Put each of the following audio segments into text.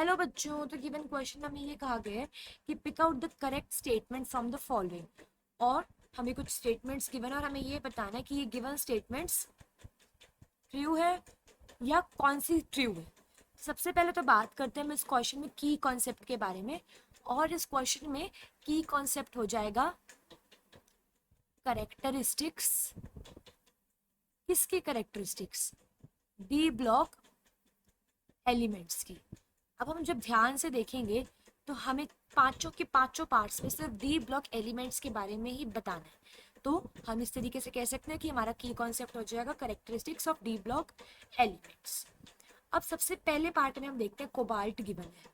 Hello बच्चों, तो given question में हमें ये कहा गया है कि pick out the correct statement from the following. और हमें कुछ स्टेटमेंट्स गिवन है और हमें ये बताना है कि ये गिवन स्टेटमेंट्स ट्रू है या कौन सी ट्रू है। सबसे पहले तो बात करते हैं हम इस क्वेश्चन में की कॉन्सेप्ट के बारे में। और इस क्वेश्चन में की कॉन्सेप्ट हो जाएगा करेक्टरिस्टिक्स। किसकी करेक्टरिस्टिक्स? डी ब्लॉक एलिमेंट्स की। अब हम जब ध्यान से देखेंगे तो हमें पांचों के पांचों पार्ट्स में सिर्फ डी ब्लॉक एलिमेंट्स के बारे में ही बताना है। तो हम इस तरीके से कह सकते हैं कि हमारा की कॉन्सेप्ट हो जाएगा characteristics of D block elements. अब सबसे पहले पार्ट में हम देखते हैं कोबाल्ट गिवन है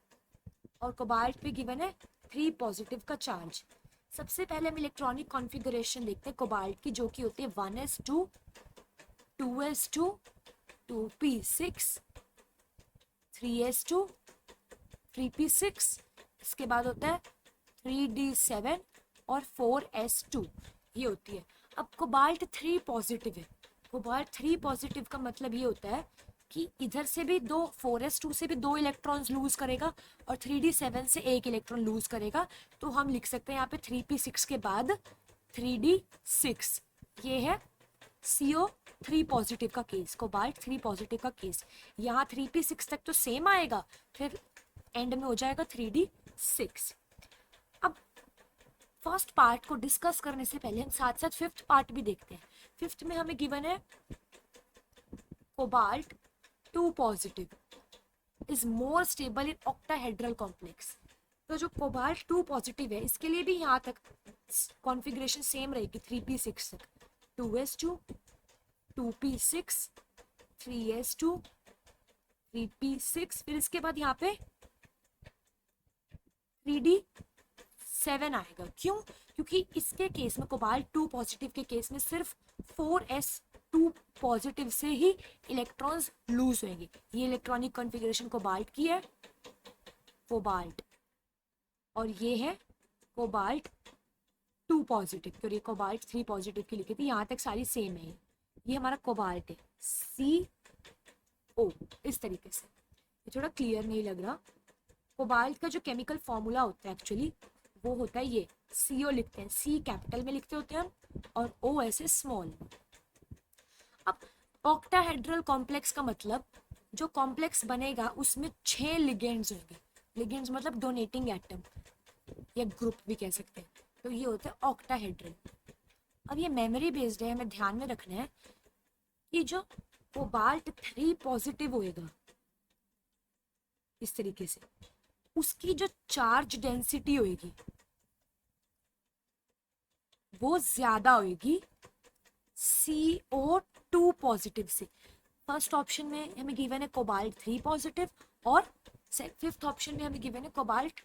और कोबाल्ट पे गिवन है 3 पॉजिटिव का चार्ज। सबसे पहले हम इलेक्ट्रॉनिक कॉन्फ़िगरेशन देखते हैं कोबाल्ट की, जो कि होती है 1s2 2s2 2p6 3s2 3p6, इसके बाद होता है 3d7 और 4s2, ये होती है। अब कोबाल्ट 3 पॉजिटिव है। कोबाल्ट 3 पॉजिटिव का मतलब ये होता है कि इधर से भी 4s2 से भी 2 इलेक्ट्रॉन्स लूज करेगा और 3d7 से 1 इलेक्ट्रॉन लूज करेगा। तो हम लिख सकते हैं यहाँ पे 3p6 के बाद 3d6। ये है CO3 पॉजिटिव का केस, कोबाल्ट 3 पॉजिटिव का केस। यहाँ 3p6 तक तो सेम आएगा, फिर एंड में हो जाएगा 3d6। अब फर्स्ट पार्ट को डिस्कस करने से पहले हम साथ साथ फिफ्थ पार्ट भी देखते हैं। फिफ्थ में हमें गिवन है cobalt 2 positive is more stable in octahedral complex. तो जो कोबाल्ट 2 पॉजिटिव है इसके लिए भी यहाँ तक कॉन्फ़िगरेशन सेम रहेगी 3p6 तक, 2s2 2p6 3s2 3p6, फिर इसके बाद यहाँ पे 3d7 आएगा। क्यों? क्योंकि इसके केस में कोबाल्ट 2 पॉजिटिव के केस में सिर्फ 4s2 पॉजिटिव से ही इलेक्ट्रॉन्स लूज होंगे। ये इलेक्ट्रॉनिक कॉन्फ़िगरेशन कोबाल्ट की है, कोबाल्ट, और ये है कोबाल्ट 2 पॉजिटिव की, और ये कोबाल्ट 3 पॉजिटिव की लिखी थी। यहाँ तक सारी सेम है। ये हमारा कोबाल्ट है CO, इस तरीके से। ये थोड़ा क्लियर नहीं लग रहा। कोबाल्ट का जो केमिकल फॉर्मूला होता है एक्चुअली वो होता है ये, CO लिखते हैं, C कैपिटल में लिखते होते हैं हम और O ऐसे स्मॉल। अब ऑक्टाहेड्रल कॉम्प्लेक्स का मतलब जो कॉम्प्लेक्स बनेगा उसमें 6 लिगेंड्स होंगे। लिगेंड्स मतलब डोनेटिंग एटम या ग्रुप भी कह सकते हैं। तो ये होता है ऑक्टाहेड्रल। अब ये मेमोरी बेस्ड है, हमें ध्यान में रखना है कि जो कोबाल्ट 3 पॉजिटिव होएगा इस तरीके से, उसकी जो चार्ज डेंसिटी होएगी वो ज्यादा होएगी CO2 पॉजिटिव से। फर्स्ट ऑप्शन में हमें गिवन है कोबाल्ट 3 पॉजिटिव और फिफ्थ ऑप्शन में हमें गिवन है कोबाल्ट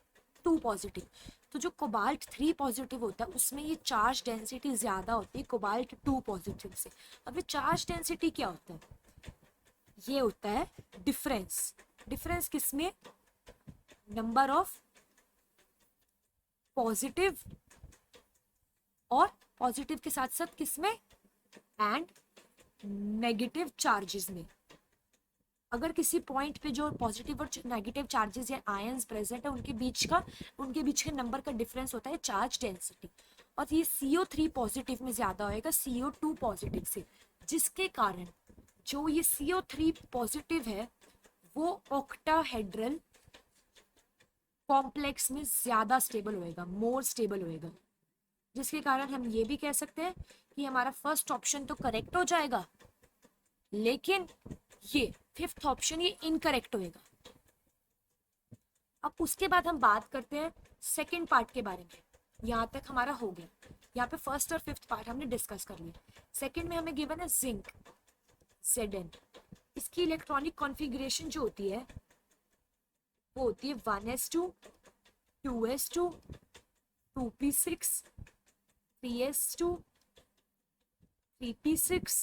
2 पॉजिटिव। तो जो कोबाल्ट 3 पॉजिटिव होता है उसमें ये चार्ज डेंसिटी ज्यादा होती है कोबाल्ट 2 पॉजिटिव से। अब ये चार्ज डेंसिटी क्या होता है? ये होता है डिफरेंस। डिफरेंस किसमें? नंबर ऑफ पॉजिटिव और पॉजिटिव के साथ साथ किसमें? एंड नेगेटिव चार्जेस में। अगर किसी पॉइंट पे जो पॉजिटिव और नेगेटिव चार्जेस या आयंस प्रेजेंट है उनके बीच के नंबर का डिफरेंस होता है चार्ज डेंसिटी। और ये CO3 पॉजिटिव में ज्यादा होएगा CO2 पॉजिटिव से, जिसके कारण जो ये CO3 पॉजिटिव है वो ऑक्टाहेड्रल कॉम्प्लेक्स में ज्यादा स्टेबल होएगा, मोर स्टेबल होएगा। जिसके कारण हम ये भी कह सकते हैं कि हमारा फर्स्ट ऑप्शन तो करेक्ट हो जाएगा, लेकिन ये फिफ्थ ऑप्शन ये इनकरेक्ट होएगा। अब उसके बाद हम बात करते हैं सेकंड पार्ट के बारे में। यहाँ तक हमारा हो गया। यहाँ पे फर्स्ट और फिफ्थ पार्ट हमने डिस्कस कर लिया। सेकंड में हमें गिवन है जिंक Zn। इसकी इलेक्ट्रॉनिक कॉन्फ़िगरेशन जो होती है वो होती है 1s2 2s2 2p6 3s2 3p6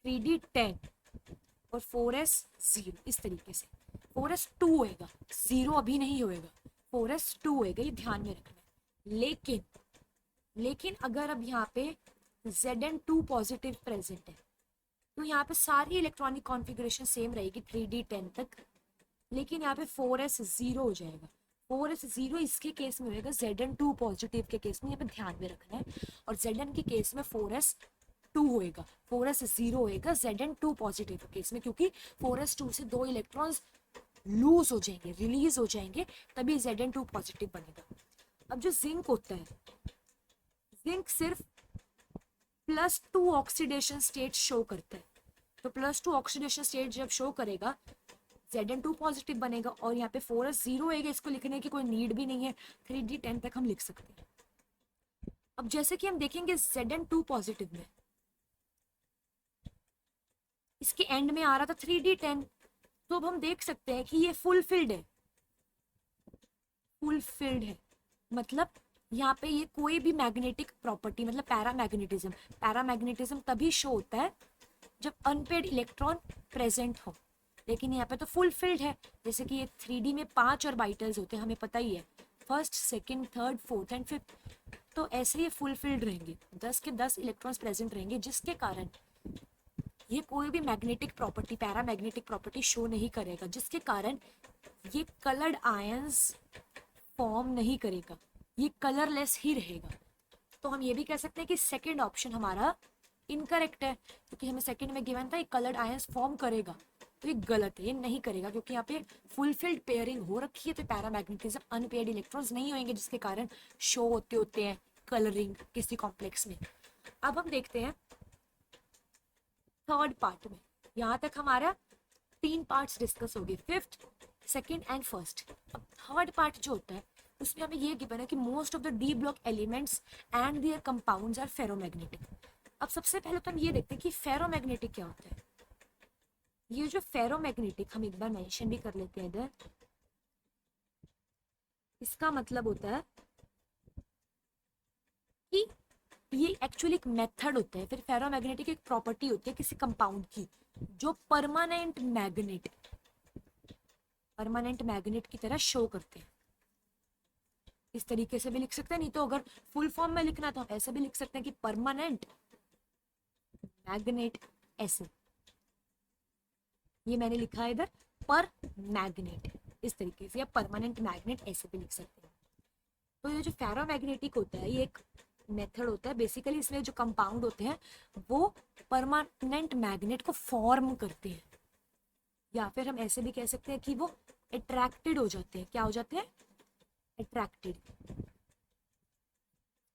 3d10 और 4s0, इस तरीके से। 4s2 होएगा, 0 अभी नहीं होएगा, 4s2 होएगा, ये ध्यान में रखना है। लेकिन अगर अब यहाँ पे Zn2 पॉजिटिव प्रेजेंट है तो यहाँ पे सारी इलेक्ट्रॉनिक कॉन्फ़िगरेशन सेम रहेगी 3d10 तक, लेकिन यहाँ पे 4s 0 हो जाएगा। 4s 0 इसके केस में होएगा Zn2 पॉजिटिव के केस में, यहाँ पे ध्यान में रखना है। और Zn के केस में 4s 2 होएगा, 4s 0 होएगा Zn2 पॉजिटिव के केस में, क्योंकि 4s 2 से 2 इलेक्ट्रॉन्स लूज हो जाएंगे, रिलीज हो जाएंगे, तभी Zn2 पॉजिटिव बनेगा। अब जो जिंक होता है, जिंक सिर्फ +2 ऑक्सीडेशन स्टेट शो करता है। तो +2 ऑक्सीडेशन स्टेट जब शो करेगा Zn2 पॉजिटिव बनेगा, और यहाँ पे 4s 0 होएगा। इसको लिखने की कोई नीड भी नहीं है, 3d10 तक हम लिख सकते हैं। अब जैसे कि हम देखेंगे Zn2 पॉजिटिव में इसके एंड में आ रहा था 3d10, तो अब हम देख सकते हैं कि ये फुलफिल्ड है, फुलफिल्ड है। मतलब यहाँ पे ये कोई भी मैग्नेटिक प्रॉपर्टी, मतलब पैरामैग्नेटिज्म तभी शो होता है जब अनपेड इलेक्ट्रॉन प्रेजेंट हो। लेकिन यहाँ पे तो फुलफिल्ड है, जैसे कि ये 3D में 5 ऑर्बिटल्स होते हैं, हमें पता ही है, first, second, third, fourth and fifth. तो ऐसे ये फुलफिल्ड रहेंगे, 10 के 10 इलेक्ट्रॉन्स प्रेजेंट रहेंगे, जिसके कारण ये कोई भी magnetic property, paramagnetic property show नहीं करेगा, जिसके कारण ये कलर्ड आयंस फॉर्म नहीं करेगा, ये कलरलेस ही रहेगा। तो हम ये भी कह सकते हैं कि सेकंड ऑप्शन हमारा इनकरेक्ट है, क्योंकि हमें सेकंड में गिवन था ये कलर्ड आयंस फॉर्म करेगा, तो ये गलत है, ये नहीं करेगा, क्योंकि यहाँ पे फुलफिल्ड पेयरिंग हो रखी है। तो पैरामैग्नेटिज्म अनपेयर्ड इलेक्ट्रॉन्स नहीं होंगे, जिसके कारण शो होते हैं कलरिंग किसी कॉम्प्लेक्स में। अब हम देखते हैं थर्ड पार्ट में, यहाँ तक हमारा 3 पार्ट्स डिस्कस हो गए, फिफ्थ, सेकंड एंड फर्स्ट। अब थर्ड पार्ट जो होता है उसमें हमें ये गिवन है कि most of the d block elements and their compounds are ferromagnetic. अब सबसे पहले तो हम ये देखते हैं कि फेरोमैग्नेटिक क्या होता है। ये जो फेरोमैग्नेटिक, हम एक बार मेंशन भी कर लेते हैं इधर, इसका मतलब होता है कि ये एक्चुअली एक मेथड होता है, फिर फेरोमैग्नेटिक एक प्रॉपर्टी होती है किसी कंपाउंड की, जो परमानेंट मैग्नेट की तरह शो करते हैं। इस तरीके से भी लिख सकते हैं, नहीं तो अगर फुल फॉर्म में लिखना तो हम ऐसे भी लिख सकते हैं कि परमानेंट मैग्नेट, ऐसे ये मैंने लिखा है इधर पर मैग्नेट, इस तरीके से, या परमानेंट मैग्नेट ऐसे भी लिख सकते हैं। तो ये जो फेरोमैग्नेटिक होता है ये एक मेथड होता है, बेसिकली इसमें जो कंपाउंड होते हैं वो परमानेंट मैग्नेट को फॉर्म करते हैं, या फिर हम ऐसे भी कह सकते हैं कि वो अट्रैक्टेड हो जाते हैं। क्या हो जाते हैं? अट्रैक्टेड।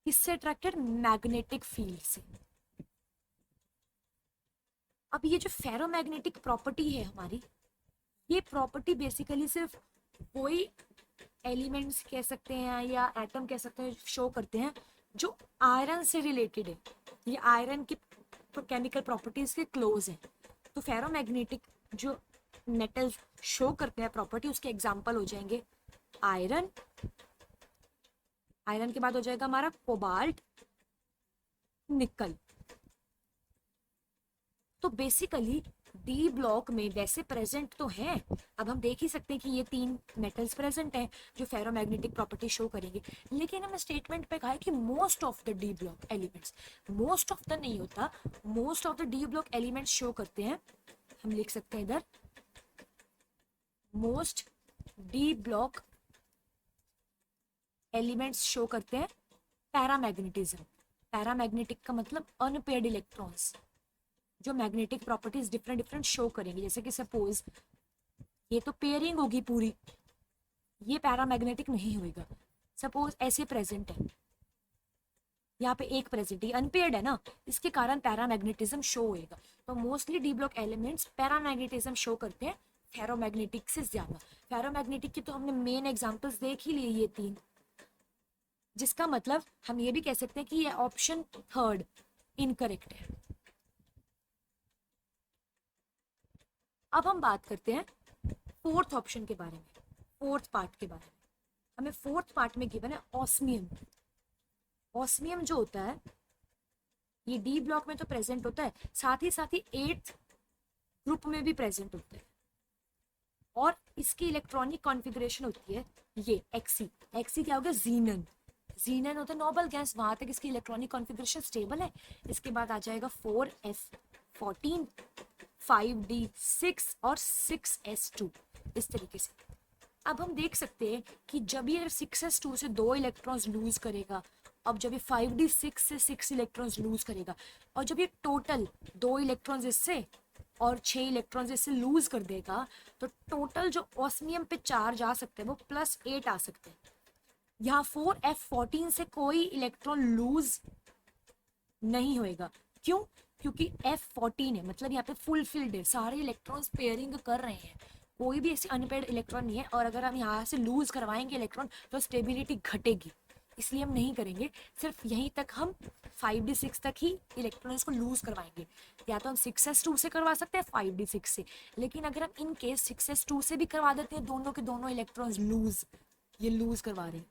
किससे अट्रैक्टेड? मैग्नेटिक फील्ड से। अब ये जो फेरोमैग्नेटिक प्रॉपर्टी है हमारी, ये प्रॉपर्टी बेसिकली सिर्फ कोई एलिमेंट्स कह सकते हैं या एटम कह सकते हैं शो करते हैं जो आयरन से रिलेटेड है, ये आयरन की केमिकल प्रॉपर्टीज के क्लोज है। तो फेरोमैग्नेटिक जो मेटल्स शो करते हैं प्रॉपर्टी, उसके एग्जांपल हो जाएंगे आयरन, आयरन के बाद हो जाएगा हमारा कोबाल्ट, निकल। तो बेसिकली डी ब्लॉक में वैसे प्रेजेंट तो हैं, अब हम देख ही सकते हैं कि ये 3 मेटल्स प्रेजेंट हैं जो फेरोमैग्नेटिक प्रॉपर्टी शो करेंगे, लेकिन हमें स्टेटमेंट पे कहा है कि most of the d block elements, most of the नहीं होता, most of the d block elements show करते हैं, हम लिख सकते हैं इधर most D block elements show करते हैं पैरामैग्नेटिज्म। पैरामैग्नेटिक का मतलब अनपेयर्ड इलेक्ट्रॉन्स, जो magnetic properties different different show करेंगे। जैसे कि सपोज ये तो पेयरिंग होगी पूरी, ये पैरामैग्नेटिक नहीं होगा। सपोज ऐसे प्रेजेंट है, यहाँ पे एक प्रेजेंट, ये अनपेयर्ड है ना, इसके कारण पैरामैग्नेटिज्म शो होएगा। तो mostly D block elements paramagnetism show करते हैं फेरोमैग्नेटिक से ज्यादा। फेरोमैग्नेटिक की तो हमने मेन एग्जांपल्स देख ही लिए ये 3, जिसका मतलब हम ये भी कह सकते हैं कि ये ऑप्शन थर्ड इनकरेक्ट है। अब हम बात करते हैं फोर्थ ऑप्शन के बारे में, फोर्थ पार्ट के बारे में। हमें फोर्थ पार्ट में गिवन है ऑस्मियम। ऑस्मियम जो होता है ये डी ब्लॉक में तो प्रेजेंट होता है, साथ ही 8th ग्रुप में भी प्रेजेंट होता है, और इसकी इलेक्ट्रॉनिक कॉन्फ़िगरेशन होती है ये एक्सी। एक्सी क्या हो गया? जीनन। जीनन होता है नोबल गैस, वहां तक इसकी इलेक्ट्रॉनिक कॉन्फ़िगरेशन स्टेबल है। इसके बाद आ जाएगा 4s14, 5d6 और 6s2। इस तरीके से। अब हम देख सकते हैं कि जब ये 6s2 से 2 इलेक्ट्रॉन्स लूज करेगा, अब जब ये 5d6 से 6 इलेक्ट्रॉन्स लूज करेगा, और जब ये टोटल 2 इलेक्ट्रॉन्स इससे और 6 इलेक्ट्रॉन्स इससे लूज कर देगा, तो टोटल जो ऑस्मियम पे चार्ज आ सकते हैं वो +8 आ सकते हैं। यहाँ 4f14 से कोई इलेक्ट्रॉन लूज नहीं होएगा। क्यों? क्योंकि F14 है, मतलब यहाँ पे फुलफिल्ड है, सारे इलेक्ट्रॉन्स पेयरिंग कर रहे हैं, कोई भी ऐसे अनपेयर्ड इलेक्ट्रॉन नहीं है। और अगर हम यहाँ से लूज करवाएंगे इलेक्ट्रॉन तो स्टेबिलिटी घटेगी, इसलिए हम नहीं करेंगे। सिर्फ यहीं तक हम 5d6 तक ही इलेक्ट्रॉन्स को लूज करवाएंगे। या तो हम 6s2 से करवा सकते हैं 5d6 से, लेकिन अगर हम इन केस 6s2 से भी करवा देते हैं, दोनों के दोनों इलेक्ट्रॉन्स लूज, ये लूज करवा रहे हैं,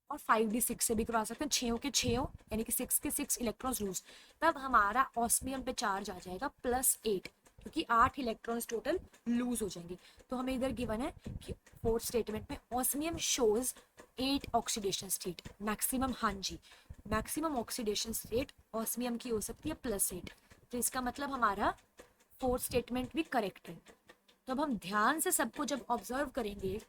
और 5d6 से भी करवा सकते हैं, 6 के 6 यानी कि 6 के 6 इलेक्ट्रॉन्स लूज, तब हमारा ऑस्मियम पे चार्ज आ जाएगा +8, क्योंकि 8 इलेक्ट्रॉन्स टोटल लूज हो जाएंगे। तो हमें इधर गिवन है कि फोर्थ स्टेटमेंट में osmium shows 8 oxidation state maximum. हाँ जी, मैक्सिमम ऑक्सीडेशन स्टेट ऑस्मियम की हो सकती है +8। तो इसका मतलब हमारा फोर्थ स्टेटमेंट भी करेक्ट है। तो अब हम ध्यान से सबको जब ऑब्जर्व करेंगे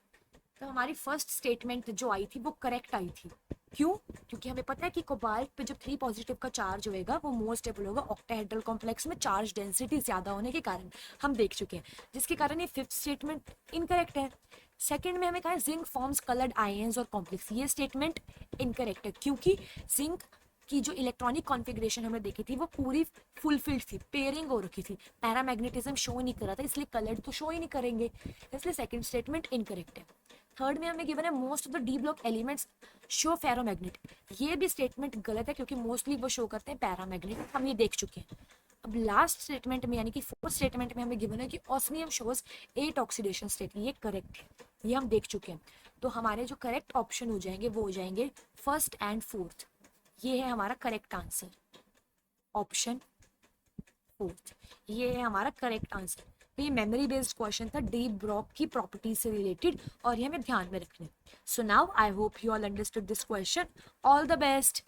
तो हमारी फर्स्ट स्टेटमेंट जो आई थी वो करेक्ट आई थी। क्यों? क्योंकि हमें पता है कि कोबाल्ट पे जब 3 पॉजिटिव का चार्ज होएगा वो मोर स्टेबल होगा ऑक्टाहेड्रल कॉम्प्लेक्स में चार्ज डेंसिटी ज़्यादा होने के कारण, हम देख चुके हैं, जिसके कारण ये फिफ्थ स्टेटमेंट इनकरेक्ट है। सेकंड में हमें कहा है जिंक फॉर्म्स कलर्ड आयंस और कॉम्प्लेक्स, ये स्टेटमेंट इनकरेक्ट है, क्योंकि जिंक की जो इलेक्ट्रॉनिक कॉन्फ़िगरेशन हमने देखी थी वो पूरी फुलफिल्ड थी, पेयरिंग हो रखी थी, पैरामैग्नेटिज्म शो नहीं कर रहा था, इसलिए कलर्ड तो शो ही नहीं करेंगे, इसलिए सेकंड स्टेटमेंट इनकरेक्ट है। थर्ड में हमें गिवन है most of the d block elements show ferromagnet, ये भी स्टेटमेंट गलत है, क्योंकि मोस्टली वो शो करते हैं पैरामैग्नेट, हम ये देख चुके हैं। अब लास्ट स्टेटमेंट में यानी कि फोर्थ स्टेटमेंट में हमें गिवन है कि ऑस्मियम शोज 8 ऑक्सीडेशन स्टेट, ये करेक्ट है, ये हम देख चुके हैं। तो हमारे जो करेक्ट ऑप्शन हो जाएंगे वो हो जाएंगे फर्स्ट एंड फोर्थ, ये है हमारा करेक्ट आंसर, ऑप्शन फोर्थ, ये है हमारा करेक्ट आंसर। तो ये मेमोरी बेस्ड क्वेश्चन था डी ब्लॉक की प्रॉपर्टीज से रिलेटेड, और ये हमें ध्यान में रखना है। So now I hope you all understood this question. All the best.